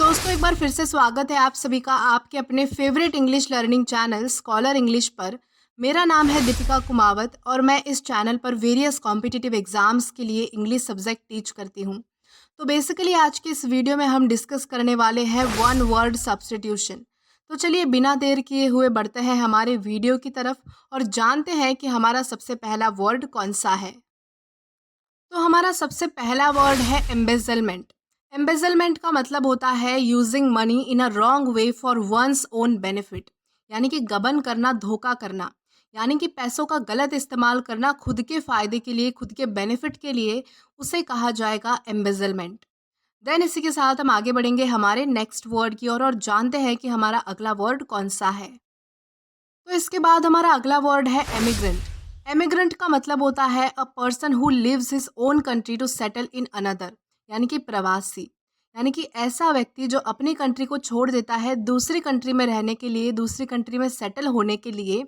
दोस्तों, एक बार फिर से स्वागत है आप सभी का आपके अपने favourite English learning channel scholar English पर। मेरा नाम है दीपिका कुमावत और मैं इस चैनल पर वेरियस कॉम्पिटिटिव एग्जाम्स के लिए इंग्लिश सब्जेक्ट टीच करती हूँ। तो बेसिकली आज के इस वीडियो में हम डिस्कस करने वाले हैं वन वर्ड सब्स्टिट्यूशन। तो चलिए बिना देर किए हुए बढ़ते हैं हमारे वीडियो की तरफ और जानते हैं कि हमारा सबसे पहला वर्ड कौन सा है। तो हमारा सबसे पहला वर्ड है एम्बेजलमेंट। एम्बेजलमेंट का मतलब होता है using money in a wrong way for one's own benefit, यानी कि गबन करना, धोखा करना, यानी कि पैसों का गलत इस्तेमाल करना खुद के फायदे के लिए, खुद के बेनिफिट के लिए, उसे कहा जाएगा एम्बेजलमेंट। देन इसी के साथ हम आगे बढ़ेंगे हमारे नेक्स्ट वर्ड की ओर और जानते हैं कि हमारा अगला वर्ड कौन सा है। तो इसके बाद हमारा अगला वर्ड है एमिग्रेंट। एमिग्रेंट का मतलब होता है a person who lives his own country to settle in another, यानी कि प्रवासी, यानी कि ऐसा व्यक्ति जो अपनी कंट्री को छोड़ देता है दूसरी कंट्री में रहने के लिए, दूसरी कंट्री में सेटल होने के लिए,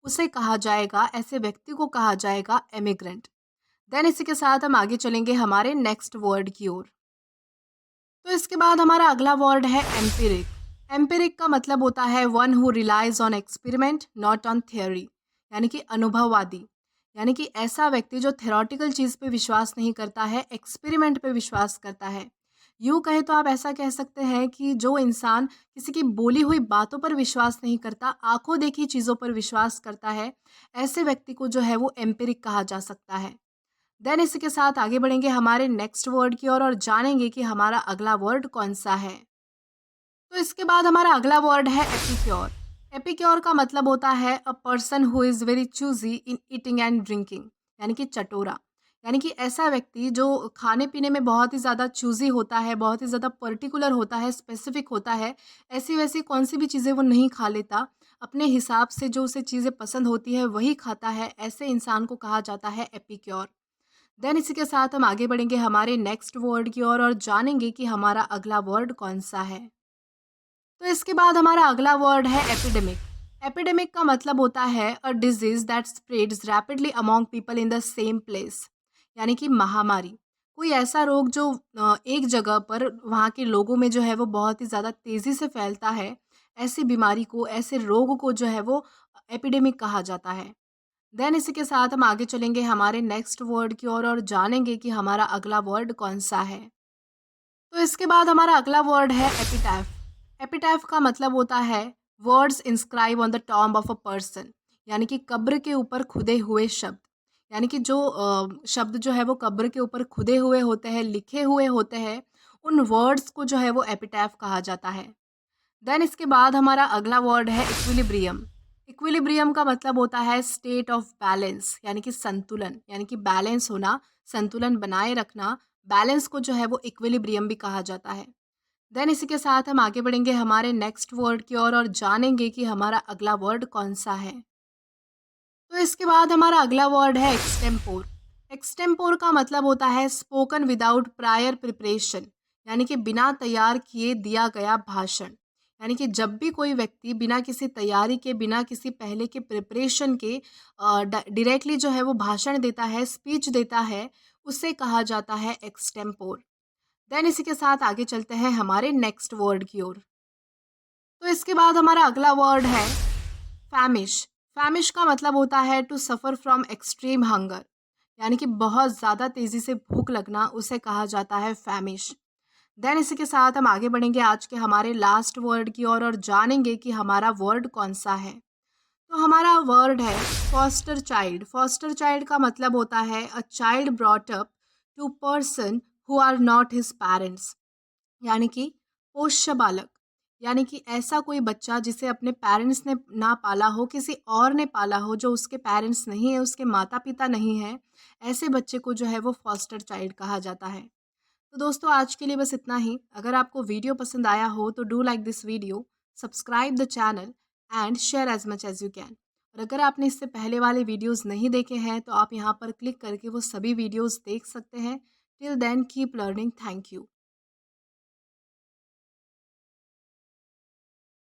उसे कहा जाएगा, ऐसे व्यक्ति को कहा जाएगा एमिग्रेंट। देन इसी के साथ हम आगे चलेंगे हमारे नेक्स्ट वर्ड की ओर। तो इसके बाद हमारा अगला वर्ड है एम्पिरिक। एम्पिरिक का मतलब होता है one who relies on experiment not on theory, यानी कि अनुभववादी, यानी कि ऐसा व्यक्ति जो थेरोटिकल चीज़ पे विश्वास नहीं करता है, एक्सपेरिमेंट पे विश्वास करता है। यूँ कहे तो आप ऐसा कह सकते हैं कि जो इंसान किसी की बोली हुई बातों पर विश्वास नहीं करता, आंखों देखी चीज़ों पर विश्वास करता है, ऐसे व्यक्ति को जो है वो एम्पिरिक कहा जा सकता है। देन इसी के साथ आगे बढ़ेंगे हमारे नेक्स्ट वर्ड की ओर और जानेंगे कि हमारा अगला वर्ड कौन सा है। तो इसके बाद हमारा अगला वर्ड है एपिक्योर। एपिक्योर का मतलब होता है a person who is very choosy in eating and drinking, यानी कि चटोरा, यानी कि ऐसा व्यक्ति जो खाने पीने में बहुत ही ज़्यादा चूजी होता है, बहुत ही ज़्यादा पर्टिकुलर होता है, स्पेसिफिक होता है। ऐसी वैसी कौन सी भी चीज़ें वो नहीं खा लेता, अपने हिसाब से जो उसे चीज़ें पसंद होती है वही खाता है, ऐसे इंसान को कहा जाता है एपिक्योर। देन इसी के साथ हम आगे बढ़ेंगे हमारे नेक्स्ट वर्ड की ओर और जानेंगे कि हमारा अगला वर्ड कौन सा है। तो इसके बाद हमारा अगला वर्ड है एपिडेमिक। एपिडेमिक का मतलब होता है a disease that spreads rapidly among people in the same place, यानी कि महामारी, कोई ऐसा रोग जो एक जगह पर वहाँ के लोगों में जो है वो बहुत ही ज़्यादा तेज़ी से फैलता है। ऐसी बीमारी को, ऐसे रोग को जो है वो एपिडेमिक कहा जाता है। देन इसी के साथ हम आगे चलेंगे हमारे नेक्स्ट वर्ड की ओर और जानेंगे कि हमारा अगला वर्ड कौन सा है। तो इसके बाद हमारा अगला वर्ड है एपिटैफ। एपिटैफ का मतलब होता है words inscribe on the tomb of a person, यानी कि कब्र के ऊपर खुदे हुए शब्द, यानी कि जो शब्द जो है वो कब्र के ऊपर खुदे हुए होते हैं, लिखे हुए होते हैं, उन वर्ड्स को जो है वो एपिटैफ कहा जाता है। देन इसके बाद हमारा अगला वर्ड है इक्विलिब्रियम। इक्विलिब्रियम का मतलब होता है स्टेट ऑफ बैलेंस, यानी कि संतुलन, यानी कि बैलेंस होना, संतुलन बनाए रखना, बैलेंस को जो है वो इक्विलिब्रियम भी कहा जाता है। देन इसी के साथ हम आगे बढ़ेंगे हमारे नेक्स्ट वर्ड की ओर और जानेंगे कि हमारा अगला वर्ड कौन सा है। तो इसके बाद हमारा अगला वर्ड है एक्सटेम्पोर। एक्सटेम्पोर का मतलब होता है स्पोकन विदाउट प्रायर प्रिपरेशन, यानी कि बिना तैयार किए दिया गया भाषण, यानी कि जब भी कोई व्यक्ति बिना किसी तैयारी के, बिना किसी पहले के प्रिपरेशन के डायरेक्टली जो है वो भाषण देता है, स्पीच देता है, उसे कहा जाता है एक्सटेम्पोर। देन इसी के साथ आगे चलते हैं हमारे नेक्स्ट वर्ड की ओर। तो इसके बाद हमारा अगला वर्ड है फैमिश। फैमिश का मतलब होता है to suffer from extreme hunger, यानी कि बहुत ज़्यादा तेज़ी से भूख लगना, उसे कहा जाता है फैमिश। देन इसी के साथ हम आगे बढ़ेंगे आज के हमारे लास्ट वर्ड की ओर और जानेंगे कि हमारा वर्ड कौन सा है। तो हमारा वर्ड है फॉस्टर चाइल्ड। फॉस्टर चाइल्ड का मतलब होता है a child brought up to person who are not his parents, यानी कि पोष्य बालक, यानी कि ऐसा कोई बच्चा जिसे अपने पेरेंट्स ने ना पाला हो, किसी और ने पाला हो, जो उसके पेरेंट्स नहीं है, उसके माता पिता नहीं है, ऐसे बच्चे को जो है वो फॉस्टर चाइल्ड कहा जाता है। तो दोस्तों आज के लिए बस इतना ही। अगर आपको वीडियो पसंद आया हो तो do like this video, subscribe the channel and share as much as you can. और अगर आपने इससे पहले वाले वीडियोस नहीं देखे हैं तो आप यहाँ पर क्लिक करके वो सभी वीडियोस देख सकते हैं। Till then keep learning. Thank you.